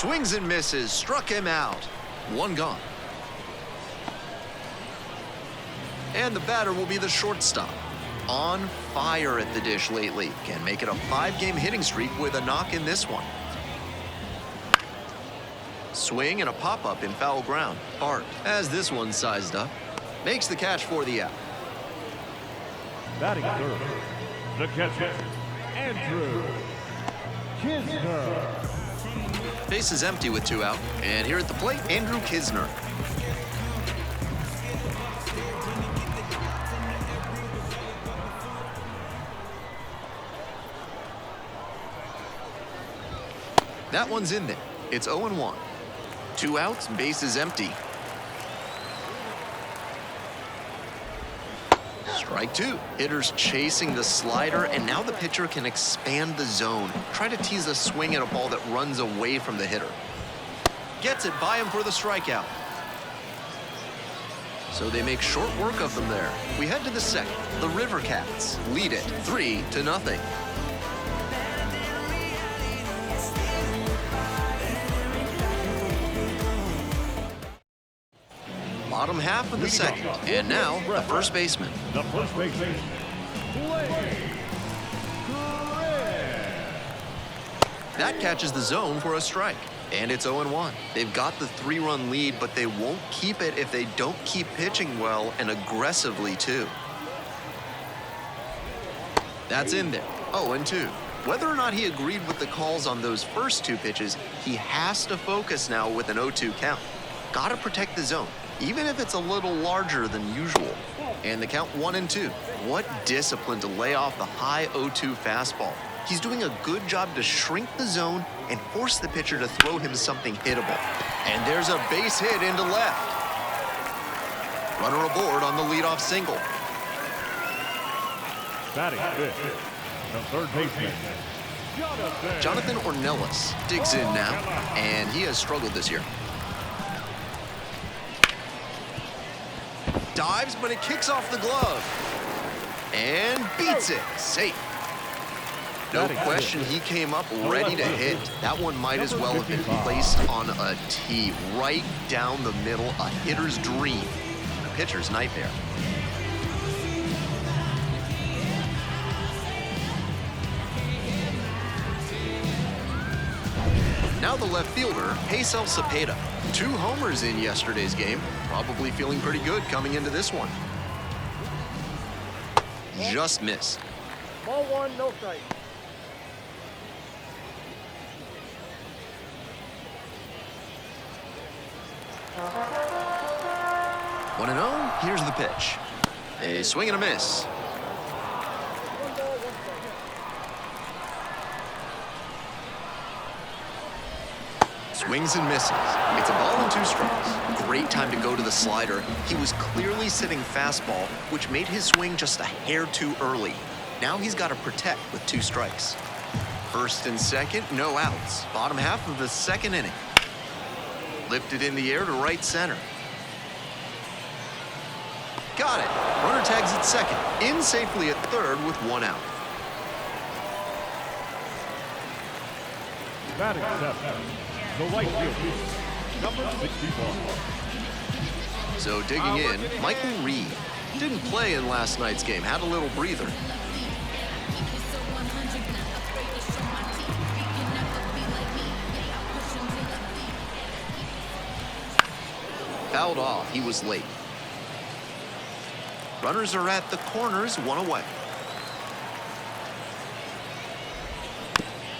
Swings and misses, struck him out. One gone. And the batter will be the shortstop. On fire at the dish lately. Can make it a 5-game hitting streak with a knock in this one. Swing and a pop-up in foul ground. Bart has this one sized up. Makes the catch for the out. Batting third, the catcher, Andrew Kisner. Base is empty with 2 out. And here at the plate, Andrew Kisner. That one's in there. It's 0-1. 2 outs, base is empty. Strike 2. Hitters chasing the slider, and now the pitcher can expand the zone. Try to tease a swing at a ball that runs away from the hitter. Gets it by him for the strikeout. So they make short work of them there. We head to the second. The River Cats lead it 3-0. Bottom half of the second, and now the first baseman. The first baseman, That catches the zone for a strike, and it's 0-1. They've got the 3-run lead, but they won't keep it if they don't keep pitching well and aggressively too. That's in there, 0-2. Whether or not he agreed with the calls on those first 2 pitches, he has to focus now with an 0-2 count. Gotta protect the zone, even if it's a little larger than usual. And the count 1-2. What discipline to lay off the high 0-2 fastball. He's doing a good job to shrink the zone and force the pitcher to throw him something hittable. And there's a base hit into left. Runner aboard on the leadoff single. batting fifth, the third baseman, Jonathan Ornelas digs in now, and he has struggled this year. Dives, but it kicks off the glove. And beats it. Safe. No question, he came up ready to hit. That one might as well have been placed on a tee right down the middle, a hitter's dream, a pitcher's nightmare. Now the left fielder, Hazel Cepeda. 2 homers in yesterday's game. Probably feeling pretty good coming into this one. Just missed. Ball 1, no strike. One and 0, here's the pitch. A swing and a miss. Swings and misses. It's a ball and 2 strikes. Great time to go to the slider. He was clearly sitting fastball, which made his swing just a hair too early. Now he's got to protect with 2 strikes. First and second, no outs. Bottom half of the second inning. Lifted in the air to right center. Got it. Runner tags at second. In safely at third with 1 out. batting seventh, the right fielder, number 64. So digging in, Michael Reed. Didn't play in last night's game, had a little breather. Fouled off, he was late. Runners are at the corners, 1 away.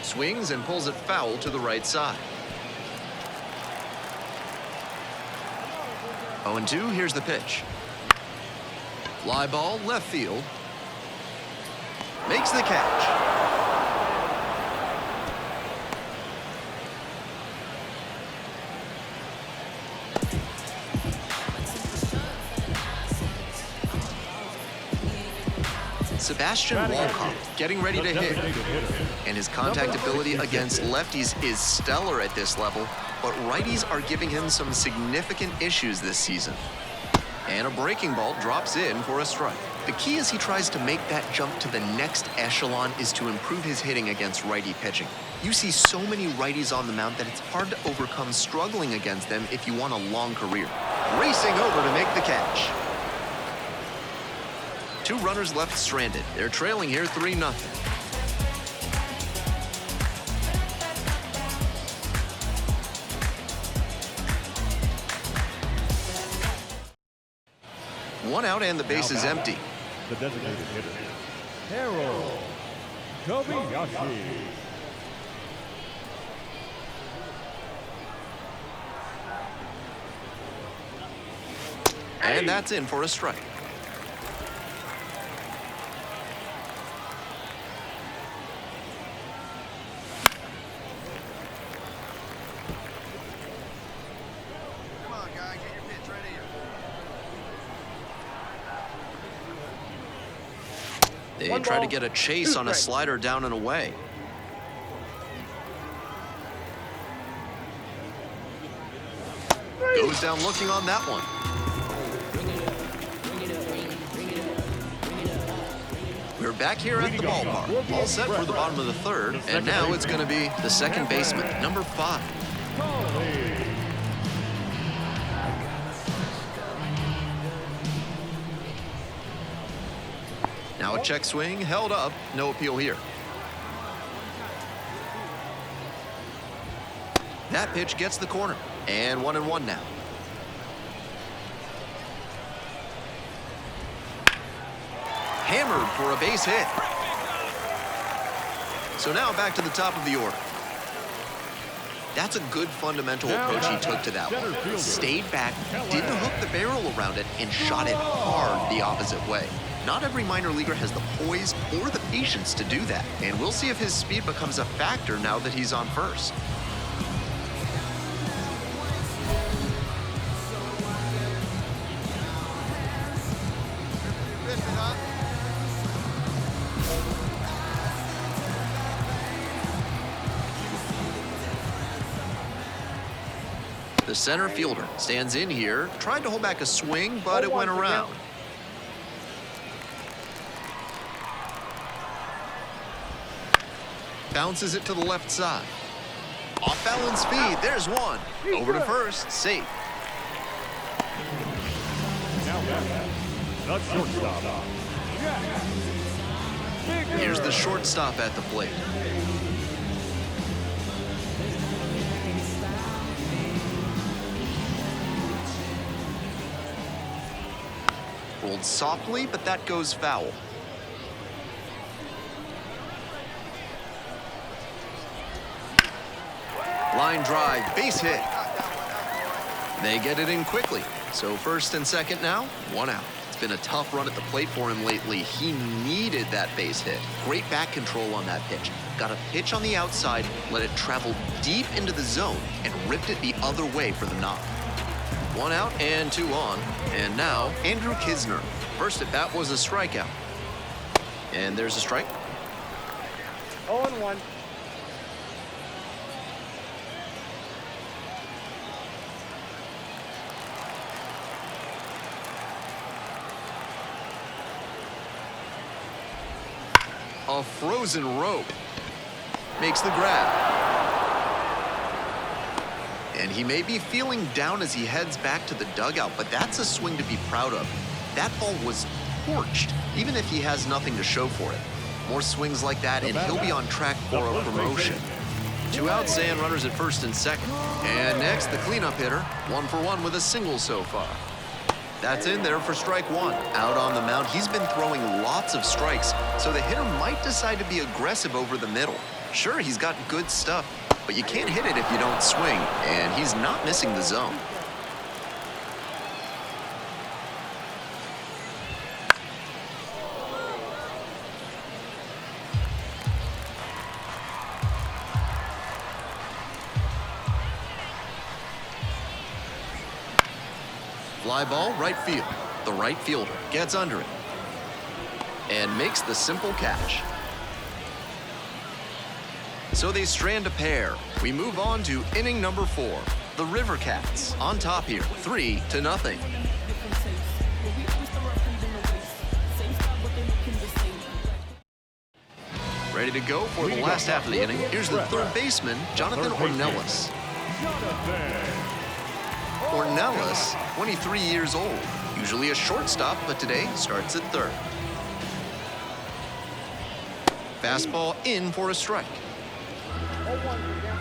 Swings and pulls it foul to the right side. 0-2, here's the pitch. Fly ball, left field. Makes the catch. Sebastian Walcott getting ready to hit. And his contact ability against lefties is stellar at this level, but righties are giving him some significant issues this season. And a breaking ball drops in for a strike. The key as he tries to make that jump to the next echelon is to improve his hitting against righty pitching. You see so many righties on the mound that it's hard to overcome struggling against them if you want a long career. Racing over to make the catch. 2 runners left stranded. They're trailing here 3-0. One out and the base is empty. The designated hitter, Harold Kobayashi. And that's in for a strike. Come on, guy, get your pitch ready. They One try to ball, get a chase 2 on a strikes. slider down and away. Goes down looking on that one. We're back here at the ballpark, all set for the bottom of the 3rd, and now it's going to be the second baseman, number 5. Now a check swing, held up, no appeal here. That pitch gets the corner, and 1-1 now. Hammered for a base hit. So now back to the top of the order. That's a good fundamental approach he took to that one. Stayed back, didn't hook the barrel around it, and shot it hard the opposite way. Not every minor leaguer has the poise or the patience to do that, and we'll see if his speed becomes a factor now that he's on first. Rip it up. The center fielder stands in here, tried to hold back a swing, but it went around. Bounces it to the left side. Off balance speed, there's one. Over to first, safe. Now back, the shortstop, Here's the shortstop at the plate. Rolled softly, but that goes foul. Line drive, base hit. They get it in quickly. So first and second now, 1 out. It's been a tough run at the plate for him lately. He needed that base hit. Great back control on that pitch. Got a pitch on the outside, let it travel deep into the zone, and ripped it the other way for the knock. 1 out and 2 on. And now, Andrew Kisner. First at bat was a strikeout. And there's a strike. 0-1. A frozen rope. Makes the grab. And he may be feeling down as he heads back to the dugout, but that's a swing to be proud of. That ball was torched, even if he has nothing to show for it. More swings like that, and he'll be on track for a promotion. 2 outs and runners at first and second. And next, the cleanup hitter, 1 for 1 with a single so far. That's in there for strike 1. Out on the mound, he's been throwing lots of strikes, so the hitter might decide to be aggressive over the middle. Sure, he's got good stuff, but you can't hit it if you don't swing, and he's not missing the zone. Fly ball, right field. The right fielder gets under it and makes the simple catch. So they strand a pair. We move on to inning number 4. The River Cats on top here, 3-0. Ready to go for the last half of the inning. Here's the third baseman, Jonathan Ornelas. Ornelas, 23 years old. Usually a shortstop, but today starts at third. Fastball in for a strike. 0-1, yeah.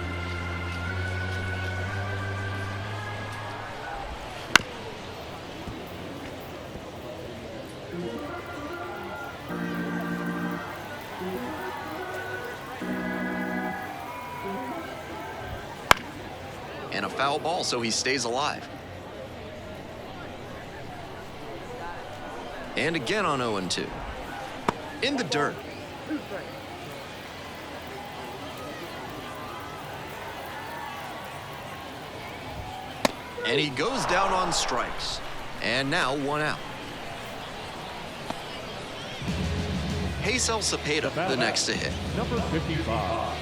And a foul ball, so he stays alive. And again on 0-2. In the dirt. 2 strikes. And he goes down on strikes. And now 1 out. Hazel Cepeda, the next to hit. Number 55.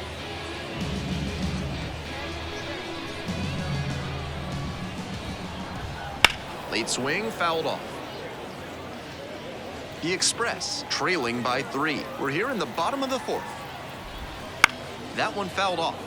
Late swing, fouled off. The Express, trailing by 3. We're here in the bottom of the 4th. That one fouled off.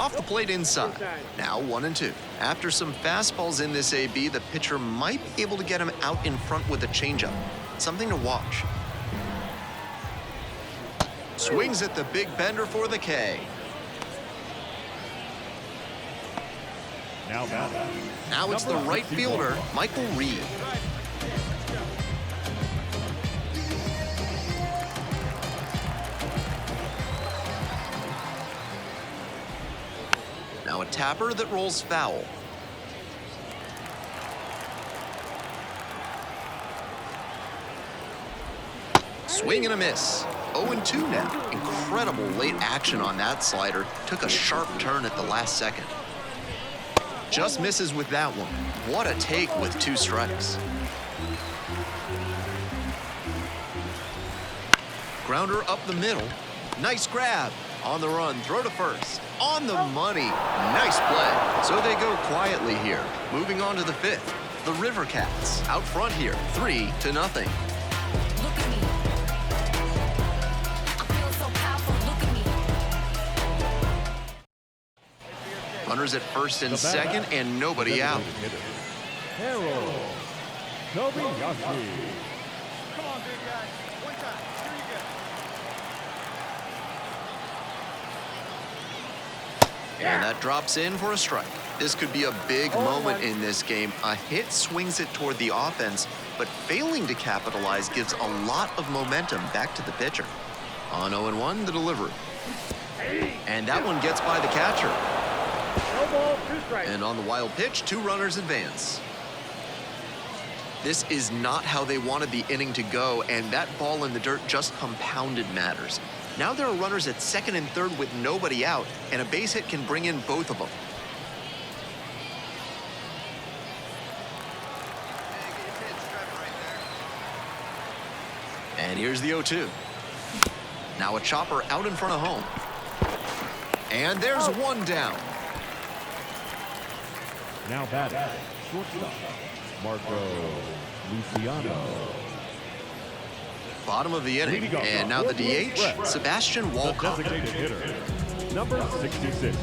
Off the plate inside. Now 1-2. After some fastballs in this AB, the pitcher might be able to get him out in front with a changeup. Something to watch. Swings at the big bender for the K. Now it's the right fielder, Michael Reed. Now a tapper that rolls foul. Swing and a miss. 0-2 now. Incredible late action on that slider. Took a sharp turn at the last second. Just misses with that one. What a take with 2 strikes. Grounder up the middle. Nice grab. On the run, throw to first. On the money. Nice play. So they go quietly here. Moving on to the 5th. The River Cats out front here, 3-0. Look at me. I feel so powerful. Look at me. Runners at first and second, and nobody out. Harold Kobayashi. Come on, big guy. One time. Here you go. And that drops in for a strike. This could be a big moment in this game. A hit swings it toward the offense, but failing to capitalize gives a lot of momentum back to the pitcher. On 0-1, the delivery. And that one gets by the catcher. No ball, 2 strikes. And on the wild pitch, 2 runners advance. This is not how they wanted the inning to go, and that ball in the dirt just compounded matters. Now there are runners at second and third with nobody out, and a base hit can bring in both of them. Hey, get your pitch. Drive it right there. And here's the 0-2. Now a chopper out in front of home. And there's 1 down. Now batting, shortstop, Marco Luciano. Bottom of the inning. And now the DH, Sebastian The Walcott. designated hitter, number 66.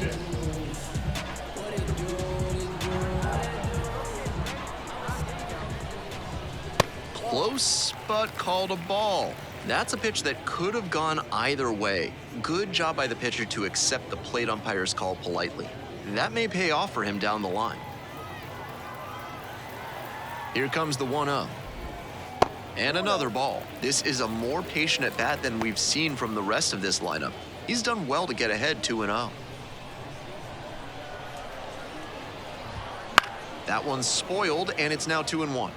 Close, but called a ball. That's a pitch that could have gone either way. Good job by the pitcher to accept the plate umpire's call politely. That may pay off for him down the line. Here comes the 1-0. And another ball. This is a more patient at bat than we've seen from the rest of this lineup. He's done well to get ahead 2-0. That one's spoiled, and it's now 2-1.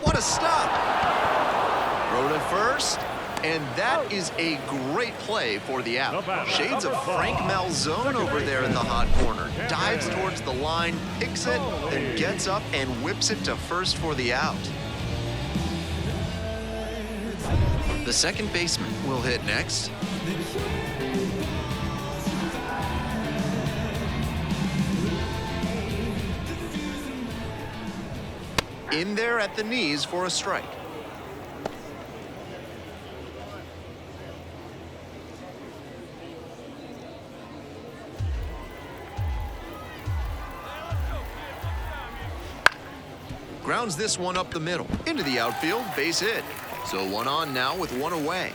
What a stop! Throw to first, and that is a great play for the out. Shades of Frank Malzone over there in the hot corner. Dives towards the line, picks it, then gets up and whips it to first for the out. The The second baseman will hit next. In there at the knees for a strike. Grounds this one up the middle, into the outfield, base hit. So one on now with one away.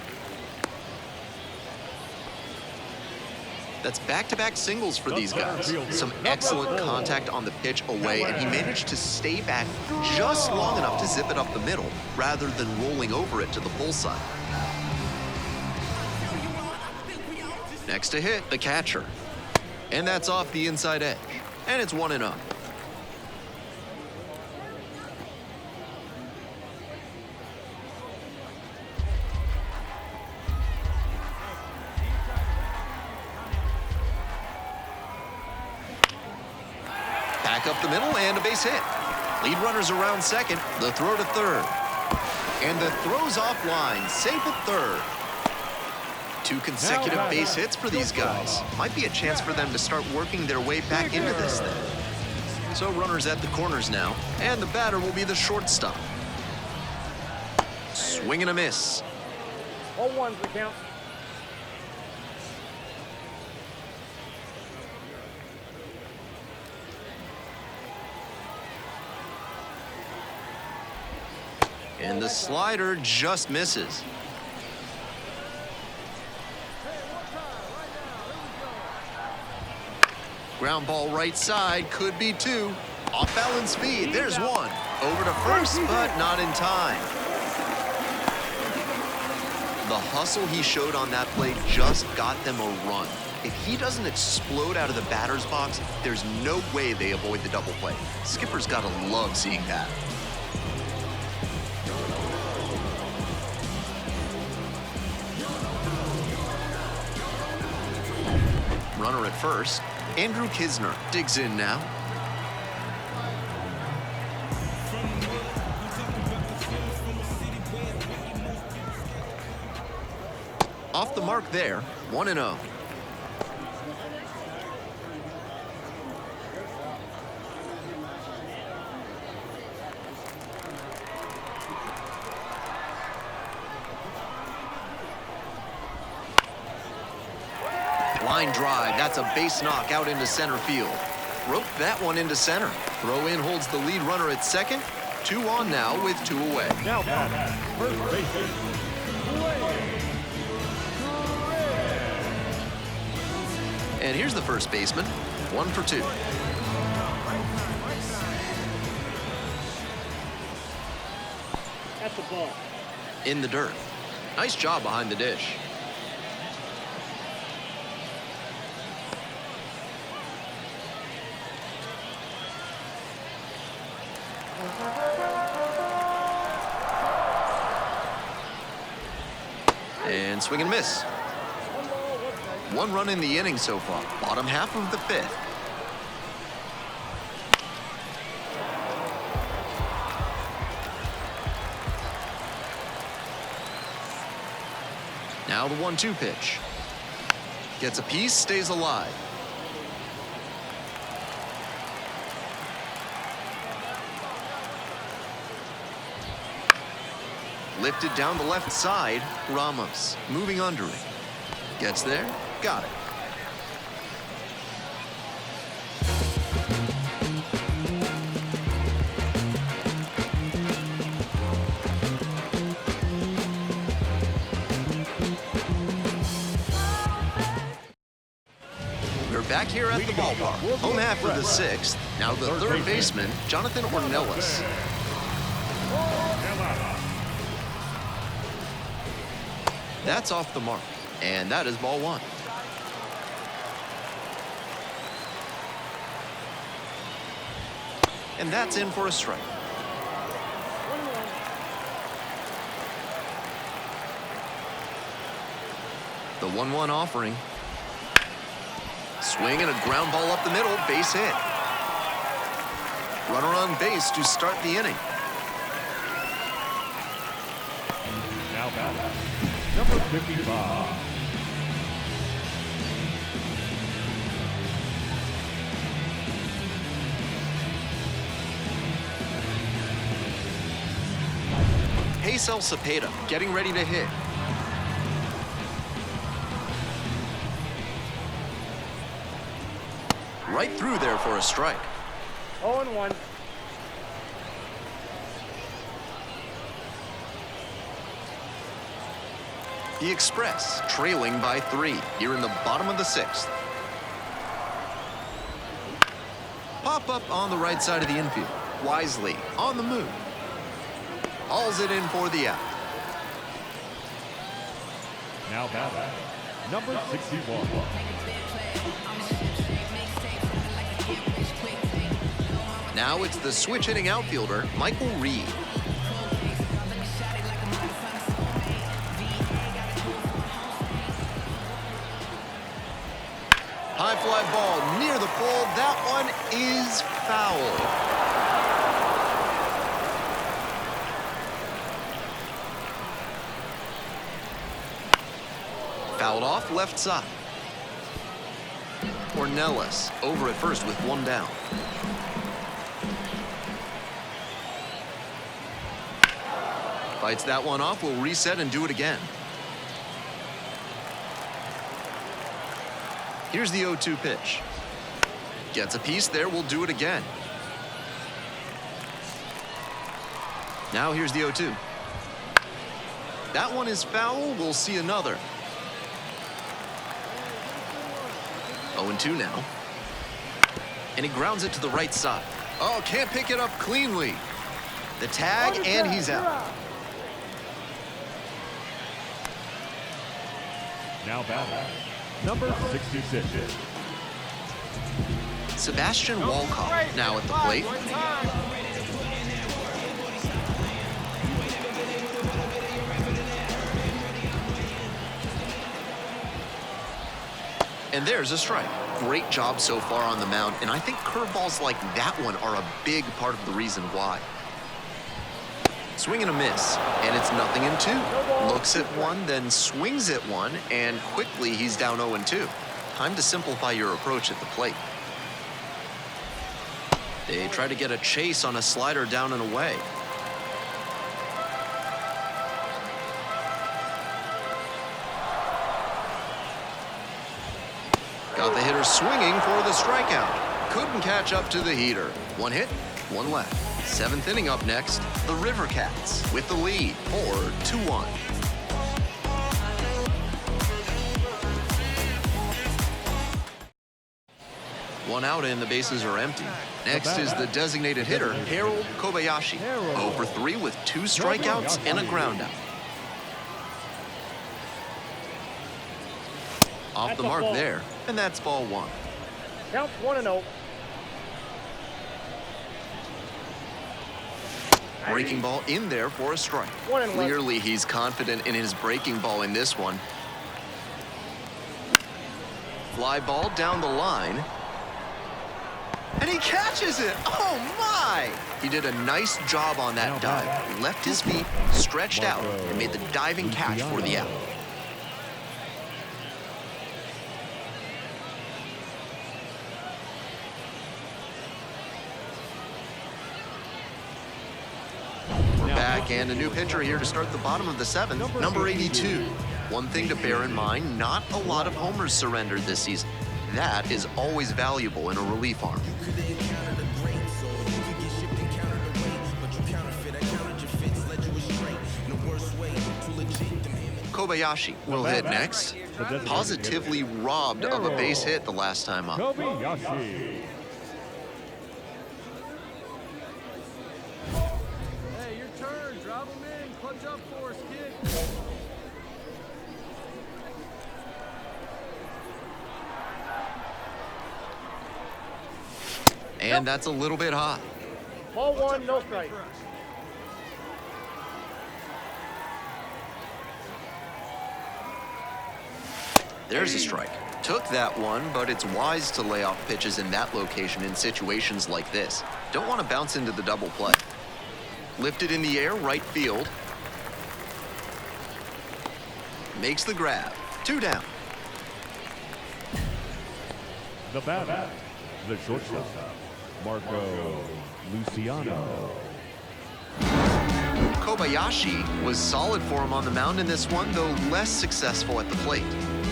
That's back-to-back singles for these guys. Some excellent contact on the pitch away, and he managed to stay back just long enough to zip it up the middle rather than rolling over it to the pull side. Next to hit, the catcher. And that's off the inside edge. And it's 1-0. Back up the middle and a base hit. Lead runners around second. The throw to third. And the throw's offline. Safe at third. 2 consecutive base hits for these guys. Might be a chance for them to start working their way back into this thing. So runners at the corners now. And the batter will be the shortstop. Swing and a miss. 0-1's the count. And the slider just misses. Ground ball right side, could be 2. Off balance speed, there's 1. Over to first, but not in time. The hustle he showed on that play just got them a run. If he doesn't explode out of the batter's box, there's no way they avoid the double play. Skipper's gotta love seeing that. Runner at first. Andrew Kisner digs in now. Off the mark there, 1-0. Line drive, that's a base knock out into center field. Roped that one into center. Throw in holds the lead runner at second. 2 on now with 2 away. Now batting, first baseman. And here's the first baseman, 1 for 2. That's the ball. In the dirt. Nice job behind the dish. And swing and miss. 1 run in the inning so far. Bottom half of the 5th. Now the 1-2 pitch. Gets a piece, stays alive. Lifted down the left side, Ramos moving under it. Gets there, got it. We're back here at the ballpark. Home half of the 6th. Now the third baseman, Jonathan Ornelas. That's off the mark, and that is ball 1. And that's in for a strike. The 1-1 offering. Swing and a ground ball up the middle, base hit. Runner on base to start the inning. Now batting, Number 55. Hazel Cepeda getting ready to hit. Right through there for a strike. 0-1. The Express trailing by 3 here in the bottom of the 6th. Pop up on the right side of the infield. Wisely on the move. Hauls it in for the out. Now batting, number 61. Now it's the switch hitting outfielder, Michael Reed. High fly ball near the pole. That one is foul. Fouled off left side. Ornelas over at first with 1 down. Fights that one off, will reset and do it again. Here's the 0-2 pitch. Gets a piece there, will do it again. Now here's the 0-2. That one is foul, we'll see another. 0-2 now. And he grounds it to the right side. Oh, can't pick it up cleanly. The tag, and he's out. Now batting, number 66. Sebastian Walcott now at the plate. And there's a strike. Great job so far on the mound, and I think curveballs like that one are a big part of the reason why. Swing and a miss, and it's 0-2. Looks at one, then swings at one, and quickly he's down 0-2. Time to simplify your approach at the plate. They try to get a chase on a slider down and away. Got the hitter swinging for the strikeout. Couldn't catch up to the heater. 1 hit, 1 left. 7th inning up next. The River Cats with the lead for 2-1. One out and the bases are empty. Next is the designated hitter, Harold Kobayashi. 0 for 3 with 2 strikeouts and a groundout. Off the mark there, and that's ball 1. Counts 1-0. Breaking ball in there for a strike. Clearly, he's confident in his breaking ball in this one. Fly ball down the line. And he catches it. Oh, my! He did a nice job on that dive. Left his feet, stretched out, and made the diving catch for the out. Back and a new pitcher here to start the bottom of the 7th, number 82. One thing to bear in mind, not a lot of homers surrendered this season. That is always valuable in a relief arm. Kobayashi will hit next. Positively robbed of a base hit the last time up. Kobayashi. Clutch up for us, kid. And that's a little bit high. Ball 1, no strike. There's a strike. Took that one, but it's wise to lay off pitches in that location in situations like this. Don't want to bounce into the double play. Lifted in the air, right field. makes the grab. 2 down. The batter, the shortstop, Marco Luciano. Kobayashi was solid for him on the mound in this one, though less successful at the plate.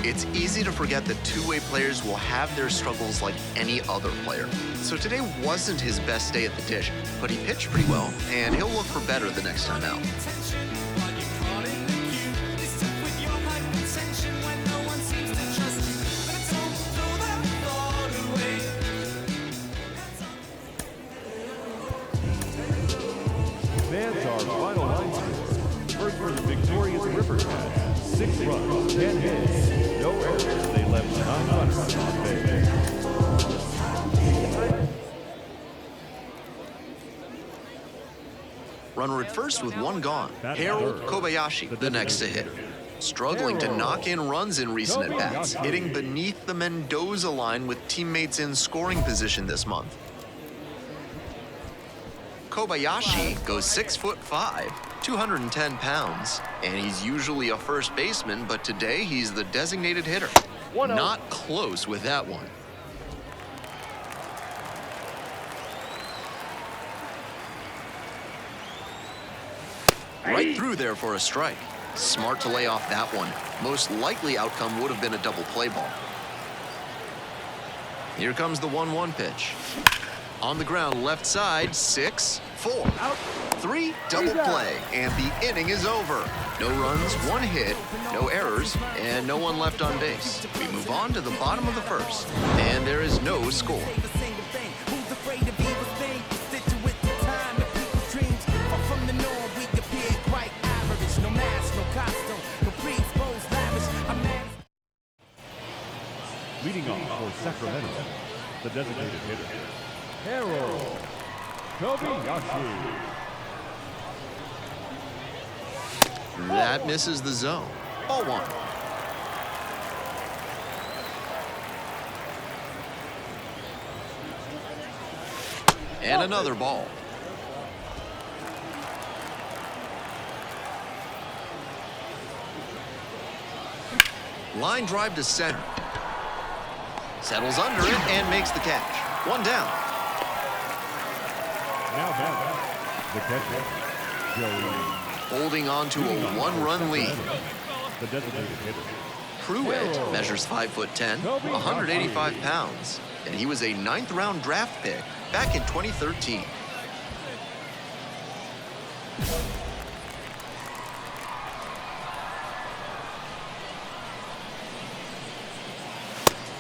It's easy to forget that two-way players will have their struggles like any other player. So today wasn't his best day at the dish, but he pitched pretty well, and he'll look for better the next time out. Fans are final line score. First for the victorious River Cats, 6 runs, 10 hits, no errors. They left 9 runners on base. Runner at first with 1 gone. Harold Kobayashi, the next to hit. Struggling to knock in runs in recent at-bats, hitting beneath the Mendoza line with teammates in scoring position this month. Kobayashi goes 6'5", 210 pounds, and he's usually a first baseman, but today he's the designated hitter. Not close with that one. Right through there for a strike. Smart to lay off that one. Most likely outcome would have been a double play ball. Here comes the 1-1 pitch. On the ground, left side, 6, 4, 3, double play, and the inning is over. No runs, 1 hit, no errors, and no one left on base. We move on to the bottom of the first, and there is no score. Leading off for Sacramento, the designated hitter, Harold Kobayashi. That misses the zone. Ball 1. And another ball. Line drive to center. Settles under it and makes the catch. 1 down. Now back, the catcher, Joey. Holding on to a 1-run lead. The designated hitter, Pruitt measures 5'10", 185 pounds, and he was a 9th-round draft pick back in 2013.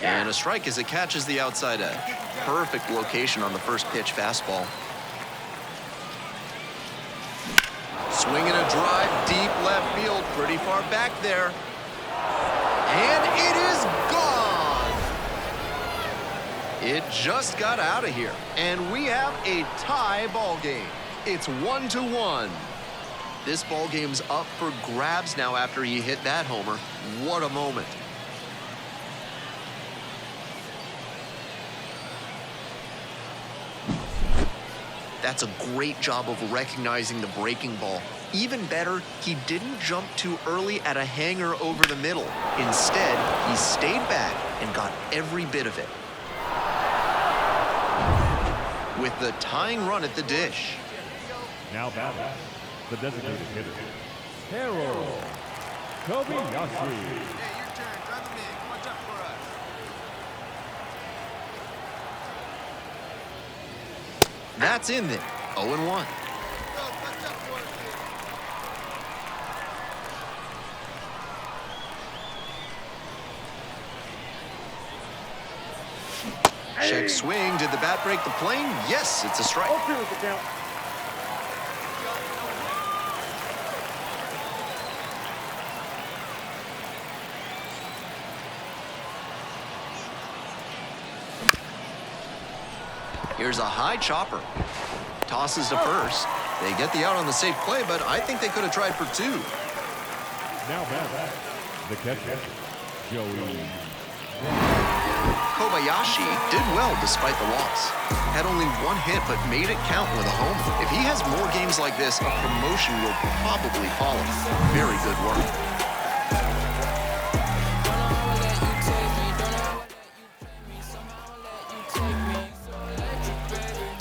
And a strike as it catches the outside edge. Perfect location on the first pitch fastball. Swinging a drive, deep left field, pretty far back there. And it is gone! It just got out of here, and we have a tie ball game. It's 1-1. This ball game's up for grabs now after he hit that homer. What a moment. That's a great job of recognizing the breaking ball. Even better, he didn't jump too early at a hanger over the middle. Instead, he stayed back and got every bit of it. With the tying run at the dish. Now batting, the designated hitter, Harold Kobayashi. Hey, your turn. Drive him in. Watch out for us. That's in there. 0-1. Go, watch out for us. Check swing. Did the bat break the plane? Yes, it's a strike. 0-2 is the count. Here's a high chopper. Tosses to first. They get the out on the safe play, but I think they could have tried for 2. Now batting, the catcher, Joey. Kobayashi did well despite the loss. Had only 1 hit, but made it count with a homer. If he has more games like this, a promotion will probably follow. Very good work.